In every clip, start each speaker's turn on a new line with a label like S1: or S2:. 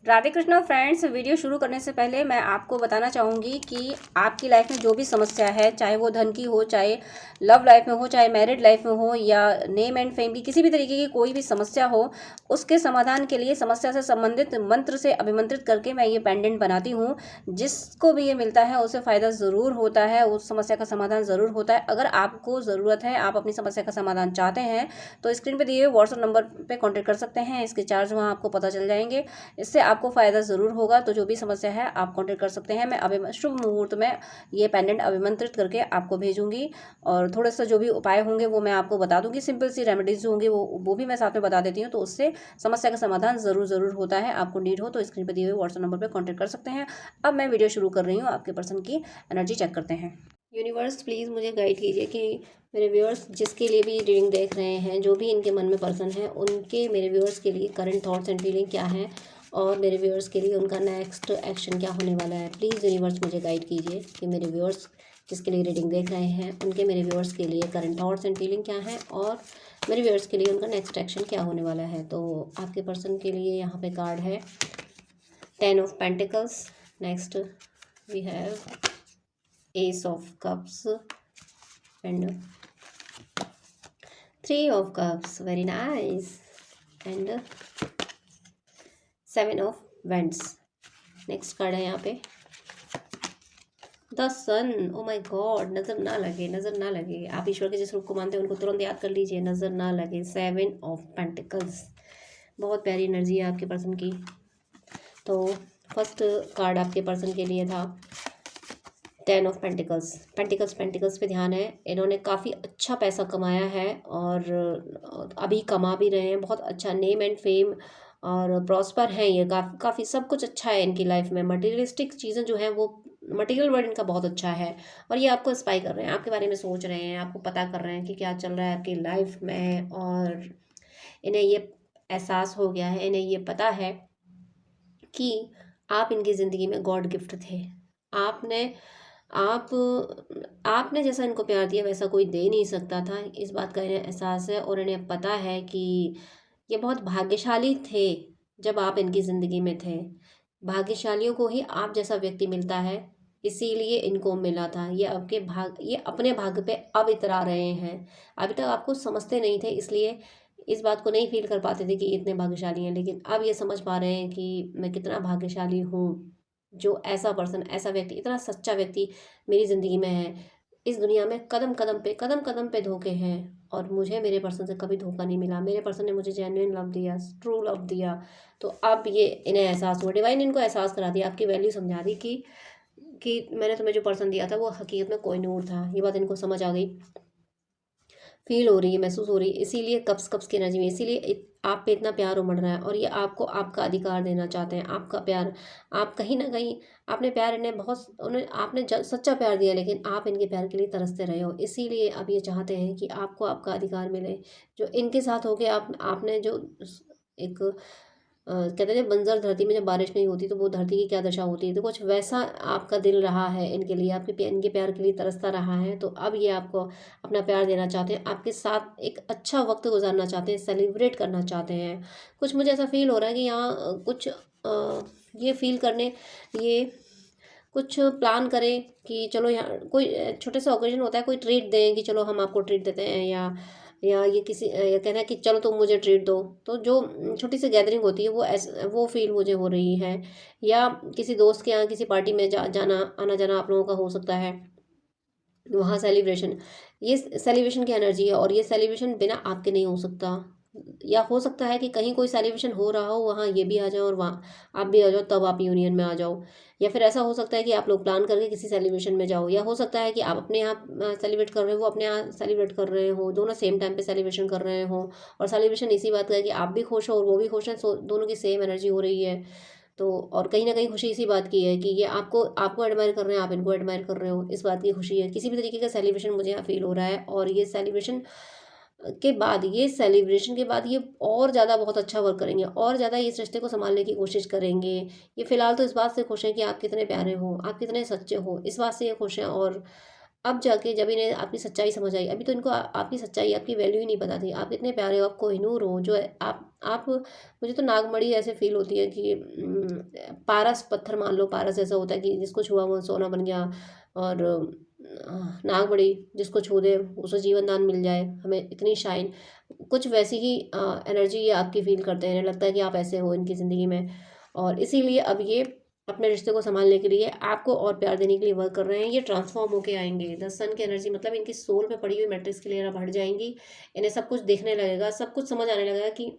S1: Radhe Krishna friends. Video शुरू करने से पहले मैं आपको बताना चाहूँगी कि आपकी लाइफ में जो भी समस्या है, चाहे वो धन की हो, चाहे लव लाइफ में हो, चाहे मैरिड लाइफ में हो, या नेम एंड फेम की किसी भी तरीके की कोई भी समस्या हो, उसके समाधान के लिए समस्या से संबंधित मंत्र से अभिमंत्रित करके मैं ये पेंडेंट बनाती हूँ। जिसको भी ये मिलता है उसे फ़ायदा ज़रूर होता है, उस समस्या का समाधान ज़रूर होता है। अगर आपको ज़रूरत है, आप अपनी समस्या का समाधान चाहते हैं, तो स्क्रीन पर दिए हुए व्हाट्सएप नंबर पर कॉन्टैक्ट कर सकते हैं। इसके चार्ज वहाँ आपको पता चल जाएंगे। इससे आपको फ़ायदा ज़रूर होगा। तो जो भी समस्या है आप कॉन्टेक्ट कर सकते हैं। मैं अभी शुभ मुहूर्त में ये पेंडेंट अभिमंत्रित करके आपको भेजूंगी, और थोड़ा सा जो भी उपाय होंगे वो मैं आपको बता दूंगी। सिंपल सी रेमेडीज जो होंगी वो भी मैं साथ में बता देती हूँ, तो उससे समस्या का समाधान ज़रूर होता है। आपको नीड हो तो स्क्रीन पर दिए हुए व्हाट्सएप नंबर पर कॉन्टैक्ट कर सकते हैं। अब मैं वीडियो शुरू कर रही हूँ। आपके पर्सन की एनर्जी चेक करते हैं। यूनिवर्स प्लीज़ मुझे गाइड कीजिए कि मेरे व्यूअर्स जिसके लिए भी रीडिंग देख रहे हैं, जो भी इनके मन में पर्सन है, उनके मेरे व्यूअर्स के लिए करंट थॉट्स एंड फीलिंग क्या है, और मेरे व्यूअर्स के लिए उनका नेक्स्ट एक्शन क्या होने वाला है। प्लीज़ यूनिवर्स मुझे गाइड कीजिए कि मेरे व्यूअर्स जिसके लिए रीडिंग देख रहे हैं, उनके मेरे व्यूअर्स के लिए करंट थॉट्स एंड फीलिंग क्या है, और मेरे व्यूअर्स के लिए उनका नेक्स्ट एक्शन क्या होने वाला है। तो आपके पर्सन के लिए यहाँ पे कार्ड है 10 of pentacles, next we have ace of cups and 3 of cups, very nice, and 7 of wands। Next card है यहाँ पे the sun. Oh my god, नज़र ना लगे, नज़र ना लगे। आप ईश्वर के जिस रूप को मानते हैं उनको तुरंत याद कर लीजिए, नज़र ना लगे। 7 ऑफ पेंटिकल्स, बहुत प्यारी एनर्जी है आपके पर्सन की। तो फर्स्ट कार्ड आपके पर्सन के लिए था 10 ऑफ पेंटिकल्स। पेंटिकल्स पे ध्यान है। इन्होंने काफ़ी अच्छा पैसा कमाया है और अभी कमा भी रहे हैं। बहुत अच्छा नेम एंड फेम और प्रॉस्पर हैं ये। काफ़ी सब कुछ अच्छा है इनकी लाइफ में। मटेरियलिस्टिक चीज़ें जो हैं वो, मटेरियल वर्ल्ड इनका बहुत अच्छा है। और ये आपको स्पाई कर रहे हैं, आपके बारे में सोच रहे हैं, आपको पता कर रहे हैं कि क्या चल रहा है आपकी लाइफ में। और इन्हें ये एहसास हो गया है, इन्हें ये पता है कि आप इनकी ज़िंदगी में गॉड गिफ्ट थे। आपने आप आपने जैसा इनको प्यार दिया वैसा कोई दे नहीं सकता था। इस बात का इन्हें एहसास है और इन्हें पता है कि ये बहुत भाग्यशाली थे जब आप इनकी ज़िंदगी में थे। भाग्यशालियों को ही आप जैसा व्यक्ति मिलता है, इसीलिए इनको मिला था। ये अपने भाग्य पे अब इतरा रहे हैं। अभी तक आपको समझते नहीं थे, इसलिए इस बात को नहीं फील कर पाते थे कि ये इतने भाग्यशाली हैं, लेकिन अब ये समझ पा रहे हैं कि मैं कितना भाग्यशाली हूँ जो ऐसा पर्सन, ऐसा व्यक्ति, इतना सच्चा व्यक्ति मेरी ज़िंदगी में है। इस दुनिया में कदम कदम पे धोखे हैं, और मुझे मेरे पर्सन से कभी धोखा नहीं मिला। मेरे पर्सन ने मुझे जेन्युइन लव दिया, ट्रू लव दिया। तो अब ये इन्हें एहसास हुआ, डिवाइन इनको एहसास करा दिया, आपकी वैल्यू समझा दी कि मैंने तुम्हें जो पर्सन दिया था वो हकीकत में कोई नूर था। ये बात इनको समझ आ गई, फील हो रही है, महसूस हो रही है। इसीलिए कप्स कप्स की एनर्जी में, इसीलिए आप पे इतना प्यार उमड़ रहा है, और ये आपको आपका अधिकार देना चाहते हैं, आपका प्यार। आप कहीं ना कहीं आपने प्यार इन्हें उन्हें आपने सच्चा प्यार दिया, लेकिन आप इनके प्यार के लिए तरसते रहे हो। इसीलिए अब ये चाहते हैं कि आपको आपका अधिकार मिले। जो इनके साथ हो गया, आपने जो एक कहते हैं जब बंजर धरती में जब बारिश नहीं होती तो वो धरती की क्या दशा होती है, तो कुछ वैसा आपका दिल रहा है इनके लिए, इनके प्यार के लिए तरसता रहा है। तो अब ये आपको अपना प्यार देना चाहते हैं, आपके साथ एक अच्छा वक्त गुजारना चाहते हैं, सेलिब्रेट करना चाहते हैं। कुछ मुझे ऐसा फील हो रहा है कि यहाँ कुछ ये फील करने, ये कुछ प्लान करें कि चलो यहाँ कोई छोटे सा ओकेजन होता है, कोई ट्रीट दें कि चलो हम आपको ट्रीट देते हैं, या ये किसी या कहना है कि चलो तुम मुझे ट्रीट दो। तो जो छोटी सी गैदरिंग होती है वो फील मुझे हो रही है। या किसी दोस्त के यहाँ किसी पार्टी में जाना, आना जाना आप लोगों का हो सकता है, वहाँ सेलिब्रेशन, ये सेलिब्रेशन की एनर्जी है। और ये सेलिब्रेशन बिना आपके नहीं हो सकता। या हो सकता है कि कहीं कोई सेलिब्रेशन हो रहा हो, वहाँ ये भी आ जाओ और वहाँ आप भी आ जाओ, तब आप यूनियन में आ जाओ। या फिर ऐसा हो सकता है कि आप लोग प्लान करके किसी सेलिब्रेशन में जाओ। या हो सकता है कि आप अपने यहाँ सेलिब्रेट कर रहे हो, वो अपने यहाँ सेलिब्रेट कर रहे हो, दोनों सेम टाइम पे सेलिब्रेशन कर रहे हो। और सेलिब्रेशन इसी बात का है कि आप भी खुश हो और वो भी खुश हैं, सो दोनों की सेम एनर्जी हो रही है। तो और कहीं ना कहीं खुशी इसी बात की है कि ये आपको आपको एडमायर कर रहे हैं, आप इनको एडमायर कर रहे हो, इस बात की खुशी है। किसी भी तरीके का सेलिब्रेशन मुझे यहाँ फील हो रहा है। और ये सेलिब्रेशन के बाद ये और ज़्यादा बहुत अच्छा वर्क करेंगे, और ज़्यादा इस रिश्ते को संभालने की कोशिश करेंगे। ये फिलहाल तो इस बात से खुश हैं कि आप कितने प्यारे हो, आप कितने सच्चे हो, इस बात से ये खुश हैं। और अब जाके जब इन्हें आपकी सच्चाई समझ आई, अभी तो इनको आपकी सच्चाई, आपकी वैल्यू ही नहीं पता थी। आप इतने प्यारे हो, आप कोहिनूर हो, जो है आप मुझे तो नागमणि ऐसे फील होती है कि पारस पत्थर मान लो, पारस ऐसा होता है कि जिसको छुआ वो सोना बन गया, और नागमणि जिसको छू दे उसे जीवन दान मिल जाए, हमें इतनी शाइन, कुछ वैसी ही एनर्जी ये आपकी फील करते हैं, लगता है कि आप ऐसे हो इनकी ज़िंदगी में। और इसीलिए अब ये अपने रिश्ते को संभालने के लिए आपको और प्यार देने के लिए वर्क कर रहे हैं। ये ट्रांसफॉर्म होके आएंगे। द सन की एनर्जी मतलब इनकी सोल में पड़ी हुई मैट्रिक्स की लेयर बढ़ जाएंगी। इन्हें सब कुछ देखने लगेगा, सब कुछ समझ आने लगेगा कि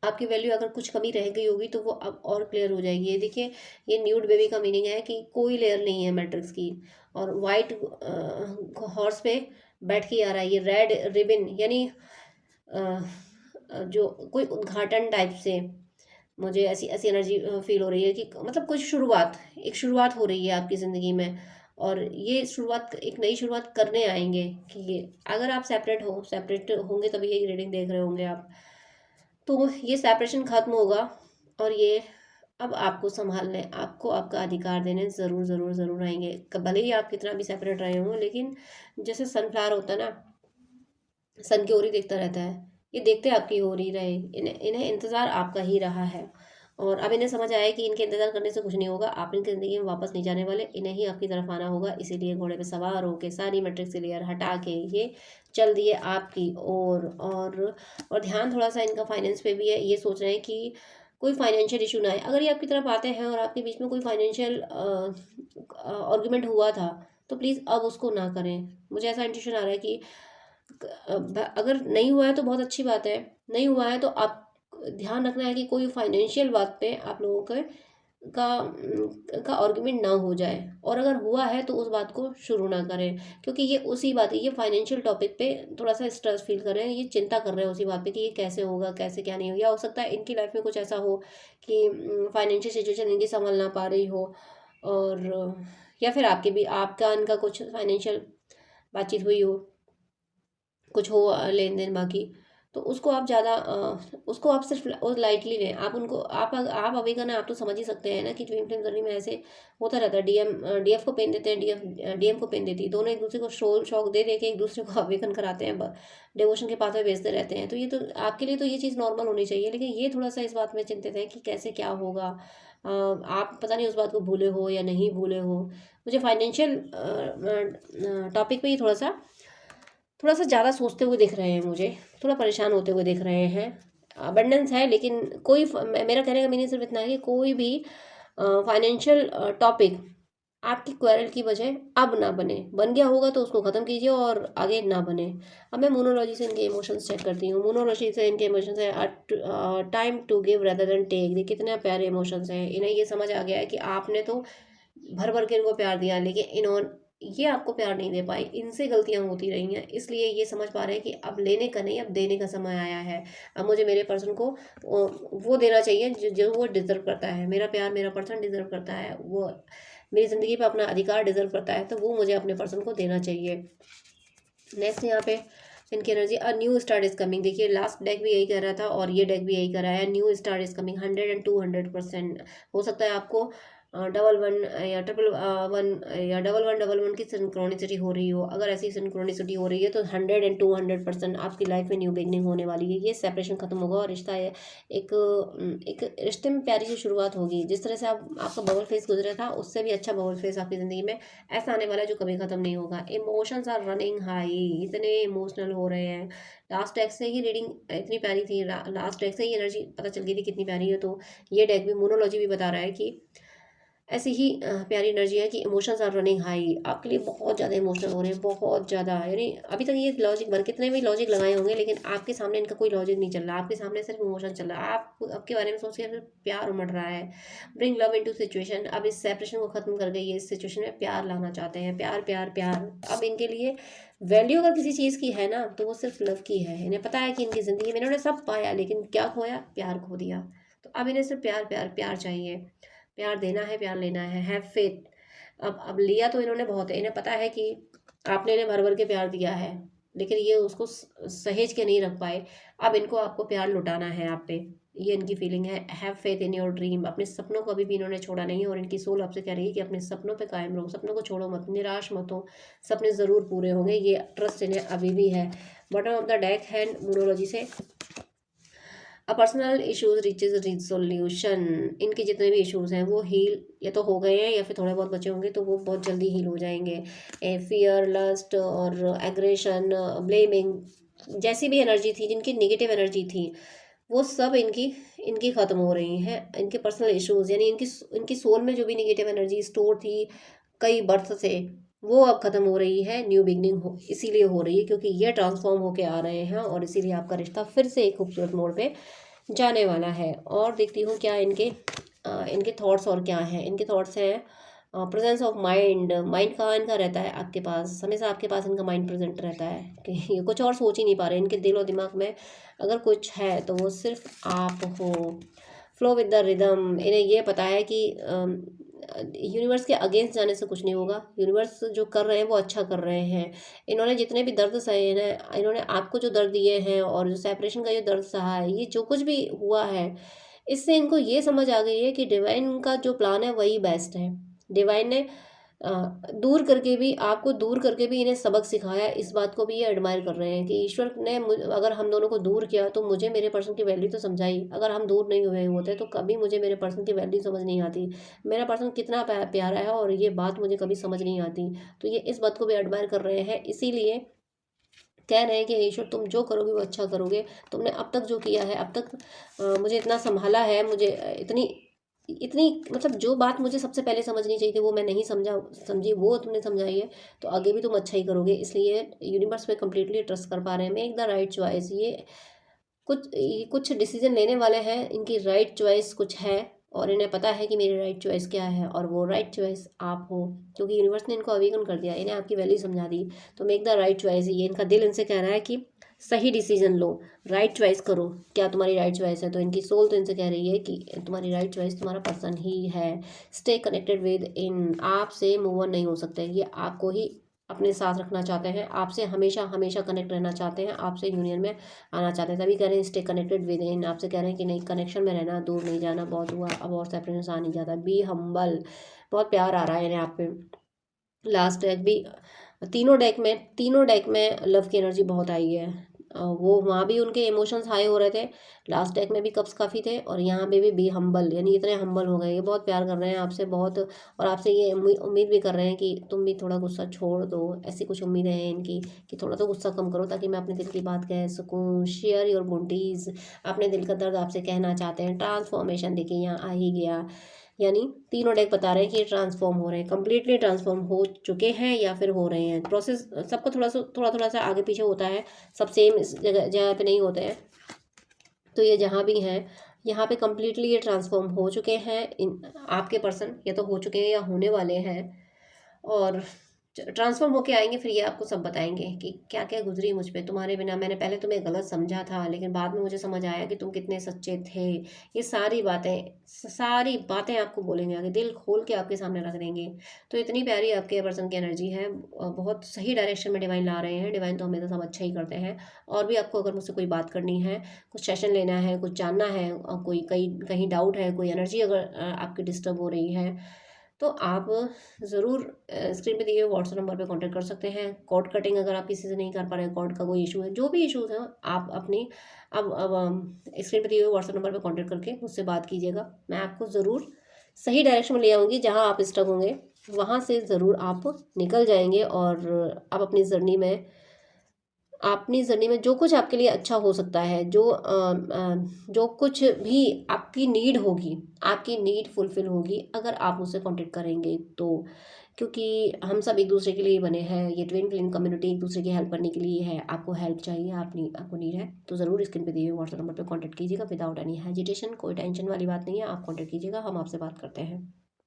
S1: आपकी वैल्यू अगर कुछ कमी रह गई होगी तो वो अब और क्लियर हो जाएगी। ये देखिए, ये न्यूड बेबी का मीनिंग है कि कोई लेयर नहीं है मैट्रिक्स की, और वाइट हॉर्स पे बैठ के आ रहा है। ये रेड रिबन यानी जो कोई उद्घाटन टाइप से, मुझे ऐसी ऐसी एनर्जी फील हो रही है कि मतलब कुछ शुरुआत, एक शुरुआत हो रही है आपकी ज़िंदगी में। और ये शुरुआत, एक नई शुरुआत करने आएंगे कि ये, अगर आप सेपरेट होंगे तभी ये रीडिंग देख रहे होंगे आप, तो ये सेपरेशन खत्म होगा। और ये अब आपको संभालने, आपको आपका अधिकार देने ज़रूर ज़रूर ज़रूर आएंगे। भले ही आप कितना भी सेपरेट रहे हों, लेकिन जैसे सनफ्लावर होता है ना, सन की ओर ही देखता रहता है, ये देखते आपकी हो रही रहे, इन्हें इन्हें इंतज़ार आपका ही रहा है। और अब इन्हें समझ आया कि इनके इंतज़ार करने से कुछ नहीं होगा, आप इनकी ज़िंदगी में वापस नहीं जाने वाले, इन्हें ही आपकी तरफ आना होगा। इसीलिए घोड़े पे सवार होके सारी मैट्रिक्स की लेयर हटा के ये चल दिए आपकी ओर। और ध्यान थोड़ा सा इनका फाइनेंस पे भी है। ये सोच रहे हैं कि कोई फाइनेंशियल इशू ना आए। अगर ये आपकी तरफ आते हैं और आपके बीच में कोई फाइनेंशियल आर्गुमेंट हुआ था, तो प्लीज़ अब उसको ना करें। मुझे ऐसा इंट्यूशन आ रहा है कि अगर नहीं हुआ है तो बहुत अच्छी बात है, नहीं हुआ है तो आप ध्यान रखना है कि कोई फाइनेंशियल बात पे आप लोगों के का आर्गुमेंट ना हो जाए। और अगर हुआ है तो उस बात को शुरू ना करें, क्योंकि ये उसी बात है, ये फाइनेंशियल टॉपिक पे थोड़ा सा स्ट्रेस फील कर रहे हैं, ये चिंता कर रहे हैं उसी बात पे कि ये कैसे होगा, कैसे क्या नहीं होगा। या हो सकता है इनकी लाइफ में कुछ ऐसा हो कि फाइनेंशियल सिचुएशन इनकी संभल ना पा रही हो, और या फिर आपके भी, आपका इनका कुछ फाइनेंशियल बातचीत हुई हो, कुछ हो लेन देन बाकी, तो उसको आप ज़्यादा उसको आप सिर्फ लाइटली लें। आप उनको, आप अवेगन है, आप तो समझ ही सकते हैं ना कि ट्विन फ्लेम जर्नी में ऐसे होता रहता है। डीएफ को पेन देते हैं, डीएम को पेन देती है, दोनों एक दूसरे को शौक दे दे के एक दूसरे को अवेगन कराते हैं, डिवोशन के पाथ में भेजते रहते हैं। तो ये तो आपके लिए तो ये चीज़ नॉर्मल होनी चाहिए, लेकिन ये थोड़ा सा इस बात में चिंतित है कि कैसे क्या होगा। आप पता नहीं उस बात को भूले हो या नहीं भूले हो। मुझे फाइनेंशियल टॉपिक पे ही थोड़ा सा ज़्यादा सोचते हुए दिख रहे हैं, मुझे थोड़ा परेशान होते हुए दिख रहे हैं। अबंडेंस है, लेकिन कोई मेरा कहने का मीनिंग सिर्फ इतना है कि कोई भी फाइनेंशियल टॉपिक आपकी क्वेरल की वजह अब ना बने। बन गया होगा तो उसको ख़त्म कीजिए और आगे ना बने। अब मैं मोनोलॉजी से इनके इमोशंस चेक करती हूँ। मोनोलॉजी से इनके इमोशंस है time to give rather than take. देखिए कितने प्यारे इमोशंस हैं। इन्हें ये समझ आ गया है कि आपने तो भर भर के इनको प्यार दिया, लेकिन इन्होंने, ये आपको प्यार नहीं दे पाई, इनसे गलतियां होती रही हैं। इसलिए ये समझ पा रहे हैं कि अब लेने का नहीं, अब देने का समय आया है। अब मुझे मेरे पर्सन को वो देना चाहिए जो वो डिजर्व करता है। मेरा प्यार मेरा पर्सन डिजर्व करता है, वो मेरी ज़िंदगी पे अपना अधिकार डिजर्व करता है, तो वो मुझे अपने पर्सन को देना चाहिए। नेक्स्ट यहाँ पे इनकी energy, a new start is coming. देखिए लास्ट डेक भी यही कह रहा था और ये डेक भी यही कह रहा है, new start is coming. 100 and 200% हो सकता है आपको डबल वन या ट्रिपल वन या डबल वन की सिंक्रोनिसिटी हो रही हो। अगर ऐसी सिंक्रोनिसिटी हो रही है तो 100 and 200% आपकी लाइफ में न्यू बिगनिंग होने वाली है। ये सेपरेशन खत्म होगा और रिश्ता है एक रिश्ते में प्यारी सी शुरुआत होगी। जिस तरह से आप, आपका बबल फेस गुजरा था, उससे भी अच्छा बबल फेस आपकी ज़िंदगी में ऐसा आने वाला है जो कभी ख़त्म नहीं होगा। इमोशंस आर रनिंग हाई, इतने इमोशनल हो रहे हैं। लास्ट डेक से ही रीडिंग इतनी प्यारी थी, लास्ट डेक से ही एनर्जी पता चल गई थी कितनी प्यारी है। तो ये डेक भी, मोनोलॉजी भी बता रहा है कि ऐसी ही प्यारी एनर्जी है कि इमोशंस आर रनिंग हाई। आपके लिए बहुत ज़्यादा इमोशनल हो रहे हैं, बहुत ज़्यादा। यानी अभी तक ये लॉजिक बन, कितने भी लॉजिक लगाए होंगे, लेकिन आपके सामने इनका कोई लॉजिक नहीं चल रहा। आपके सामने सिर्फ इमोशन चल रहा है। आप आपके बारे में सोच के सिर्फ प्यार उमड़ रहा है। Bring love into situation. अब इस सेपरेशन को खत्म कर गई है, इस सिचुएशन में प्यार लाना चाहते हैं। प्यार प्यार प्यार। अब इनके लिए वैल्यू अगर किसी चीज़ की है ना, तो वो सिर्फ लव की है। इन्हें पता है कि इनकी ज़िंदगी में इन्होंने सब पाया, लेकिन क्या खोया? प्यार खो दिया। तो अब इन्हें सिर्फ प्यार प्यार प्यार चाहिए। प्यार देना है, प्यार लेना है, हैव फेथ। अब लिया तो इन्होंने बहुत है। इन्हें पता है कि आपने इन्हें भर भर के प्यार दिया है, लेकिन ये उसको सहेज के नहीं रख पाए। अब इनको आपको प्यार लुटाना है आप पे, ये इनकी फीलिंग है। Have faith in your dream, अपने सपनों को अभी भी इन्होंने छोड़ा नहीं है और इनकी सोल आपसे कह रही है कि अपने सपनों पे कायम रहो, सपनों को छोड़ो मत, निराश मत हो, सपने ज़रूर पूरे होंगे, ये ट्रस्ट इन्हें अभी भी है। बॉटम ऑफ द डेक है न्यूमरोलॉजी से, a personal issues reaches resolution, इनके जितने भी इश्यूज हैं वो हील या तो हो गए हैं या फिर थोड़े बहुत बचे होंगे, तो वो बहुत जल्दी हील हो जाएंगे। फियर, लस्ट और एग्रेशन, ब्लेमिंग, जैसी भी एनर्जी थी, जिनकी नेगेटिव एनर्जी थी, वो सब इनकी इनकी ख़त्म हो रही हैं। इनके पर्सनल इश्यूज यानी इनकी इनकी सोल में जो भी नेगेटिव एनर्जी स्टोर थी कई बर्थ से, वो अब ख़त्म हो रही है। न्यू बिगनिंग हो इसीलिए हो रही है क्योंकि ये ट्रांसफॉर्म होके आ रहे हैं और इसीलिए आपका रिश्ता फिर से एक खूबसूरत मोड़ पे जाने वाला है। और देखती हूँ क्या इनके थॉट्स और क्या हैं। इनके थॉट्स हैं प्रेजेंस ऑफ माइंड, माइंड कहाँ इनका रहता है आपके पास, हमेशा आपके पास इनका माइंड प्रेजेंट रहता है कि ये कुछ और सोच ही नहीं पा रहे। इनके दिल और दिमाग में अगर कुछ है तो वो सिर्फ आप हो। फ्लो विद द रिदम, इन्हें ये पता है कि यूनिवर्स के अगेंस्ट जाने से कुछ नहीं होगा। यूनिवर्स जो कर रहे हैं वो अच्छा कर रहे हैं। इन्होंने जितने भी दर्द सहे हैं, इन्होंने आपको जो दर्द दिए हैं और जो सेपरेशन का जो दर्द सहा है, ये जो कुछ भी हुआ है, इससे इनको ये समझ आ गई है कि डिवाइन का जो प्लान है वही बेस्ट है। डिवाइन ने अ, दूर करके भी, आपको दूर करके भी इन्हें सबक सिखाया। इस बात को भी ये एडमायर कर रहे हैं कि ईश्वर ने अगर हम दोनों को दूर किया तो मुझे मेरे पर्सन की वैल्यू तो समझाई। अगर हम दूर नहीं हुए होते तो कभी मुझे मेरे पर्सन की वैल्यू समझ नहीं आती, मेरा पर्सन कितना प्यारा है और ये बात मुझे कभी समझ नहीं आती। तो ये इस बात को भी एडमायर कर रहे हैं, इसीलिए कह रहे हैं कि ईश्वर तुम जो करोगे वो अच्छा करोगे। तुमने अब तक जो किया है, अब तक मुझे इतना संभाला है, मुझे इतनी इतनी मतलब जो बात मुझे सबसे पहले समझनी चाहिए थी वो मैं नहीं समझी, वो तुमने समझाई है, तो आगे भी तुम अच्छा ही करोगे। इसलिए यूनिवर्स पे कम्प्लीटली ट्रस्ट कर पा रहे हैं। मेक द राइट चॉइस, ये कुछ डिसीजन लेने वाले हैं, इनकी राइट चॉइस कुछ है और इन्हें पता है कि मेरी राइट चॉइस क्या है और वो राइट चॉइस आप हो, क्योंकि यूनिवर्स ने इनको अवेकन कर दिया, इन्हें आपकी वैल्यू समझा दी। तो मेक द राइट चॉइस, ये इनका दिल इनसे कह रहा है कि सही डिसीजन लो, राइट चॉइस करो। क्या तुम्हारी राइट चॉइस है? तो इनकी सोल तो इनसे कह रही है कि तुम्हारी राइट चॉइस तुम्हारा पर्सन ही है। स्टे कनेक्टेड विद इन, आपसे मूव ऑन नहीं हो सकते, ये आपको ही अपने साथ रखना चाहते हैं, आपसे हमेशा हमेशा कनेक्ट रहना चाहते हैं, आपसे यूनियन में आना चाहते हैं। तभी कह रहे हैं स्टे कनेक्टेड विद इन, आपसे कह रहे हैं कि नहीं, कनेक्शन में रहना, दूर नहीं जाना, बहुत हुआ अब और सेपरेशन आ नहीं जाता। बी हम्बल, बहुत प्यार आ रहा है इन्हें आप पे। लास्ट डेक भी, तीनों डेक में लव की एनर्जी बहुत आई है। वो वहाँ भी उनके इमोशंस हाई हो रहे थे, लास्ट डेक में भी कप्स काफ़ी थे और यहाँ पे भी बी हम्बल, यानी इतने हम्बल हो गए, ये बहुत प्यार कर रहे हैं आपसे बहुत। और आपसे ये उम्मीद भी कर रहे हैं कि तुम भी थोड़ा गुस्सा छोड़ दो, ऐसी कुछ उम्मीदें हैं इनकी कि थोड़ा तो गुस्सा कम करो ताकि मैं अपने दिल की बात कह सकूँ। शेयर योर बुंटीज, अपने दिल का दर्द आपसे कहना चाहते हैं। ट्रांसफॉर्मेशन देखिए यहाँ आ ही गया, यानी तीनों डेक बता रहे हैं कि ये ट्रांसफॉर्म हो रहे हैं, कम्प्लीटली ट्रांसफॉर्म हो चुके हैं या फिर हो रहे हैं। प्रोसेस सबका थोड़ा सा आगे पीछे होता है, सब सेम इस जगह जगह पे नहीं होते हैं। तो ये जहाँ भी हैं, यहाँ पे कम्प्लीटली ये ट्रांसफॉर्म हो चुके हैं। इन आपके पर्सन या तो हो चुके हैं या होने वाले हैं और ट्रांसफॉर्म होके आएंगे, फिर ये आपको सब बताएंगे कि क्या क्या गुजरी मुझ पे तुम्हारे बिना। मैंने पहले तुम्हें गलत समझा था लेकिन बाद में मुझे समझ आया कि तुम कितने सच्चे थे। ये सारी बातें आपको बोलेंगे, आगे दिल खोल के आपके सामने रख देंगे। तो इतनी प्यारी आपके पर्सन की एनर्जी है, बहुत सही डायरेक्शन में डिवाइन ला रहे हैं। डिवाइन तो हमेशा सब अच्छा ही करते हैं। और भी आपको अगर मुझसे कोई बात करनी है, कुछ सेशन लेना है, कुछ जानना है, कोई कहीं डाउट है, कोई एनर्जी अगर आपकी डिस्टर्ब हो रही है, तो आप ज़रूर स्क्रीन पे दिए हुए व्हाट्सएप नंबर पे कांटेक्ट कर सकते हैं। कॉर्ड कटिंग अगर आप किसी से नहीं कर पा रहे हैं, कॉर्ड का कोई इशू है, जो भी इश्यूज हैं, आप अपनी अब स्क्रीन पे दिए हुए व्हाट्सएप नंबर पे कांटेक्ट करके मुझसे बात कीजिएगा। मैं आपको ज़रूर सही डायरेक्शन में ले आऊँगी, जहाँ आप स्टक होंगे वहाँ से ज़रूर आप निकल जाएंगे और आप अपनी जर्नी में जो कुछ आपके लिए अच्छा हो सकता है, जो कुछ भी आपकी नीड होगी, आपकी नीड फुलफिल होगी अगर आप मुझसे कांटेक्ट करेंगे तो। क्योंकि हम सब एक दूसरे के लिए बने हैं, ये ट्विन फ्लेम कम्युनिटी एक दूसरे की हेल्प करने के लिए है। आपको हेल्प चाहिए, आपको नीड है, तो ज़रूर स्क्रीन पे दिए हुए व्हाट्सएप नंबर पे कांटेक्ट कीजिएगा विदाउट एनी हेजिटेशन। कोई टेंशन वाली बात नहीं है, आप कांटेक्ट कीजिएगा, हम आपसे बात करते हैं।